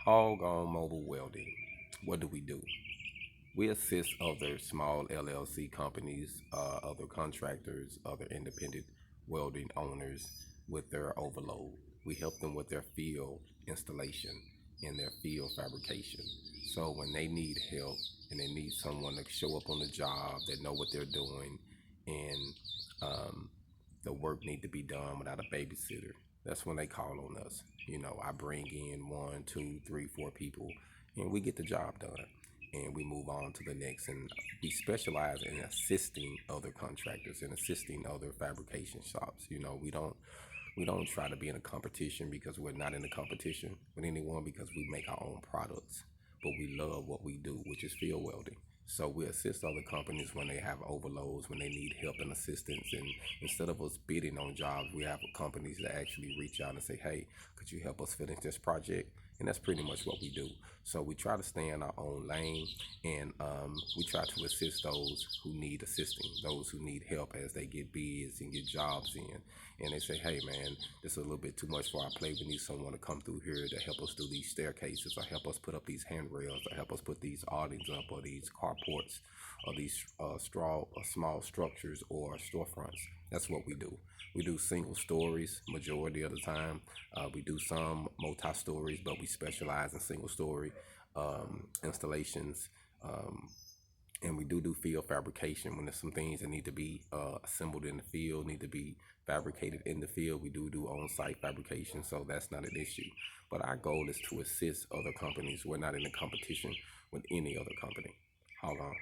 HogOn Mobile Welding. What do? We assist other small LLC companies, other contractors, other independent welding owners with their overload. We help them with their field installation and their field fabrication. So when they need help and they need someone to show up on the job that know what they're doing, and um, the work need to be done without a babysitter, that's when they call on us. I bring in one, two, three, four people, and we get the job done, and we move on to the next. And we specialize in assisting other contractors and assisting other fabrication shops. We don't try to be in a competition, because we're not in a competition with anyone, because we make our own products. But we love what we do, which is field welding. So we assist other companies when they have overloads, when they need help and assistance. And instead of us bidding on jobs, we have companies that actually reach out and say, hey, could you help us finish this project? And that's pretty much what we do. So we try to stay in our own lane, and we try to assist those who need assisting, those who need help as they get bids and get jobs in. And they say, hey man, this is a little bit too much for our plate. We need someone to come through here to help us do these staircases, or help us put up these handrails, or help us put these awnings up, or these carports, or these small structures or storefronts. That's what we do. We do single stories majority of the time. We do some multi-stories, but we specialize in single story installations. And we do field fabrication. When there's some things that need to be assembled in the field, need to be fabricated in the field, we do on-site fabrication, so that's not an issue. But our goal is to assist other companies. We're not in a competition with any other company. Hold on.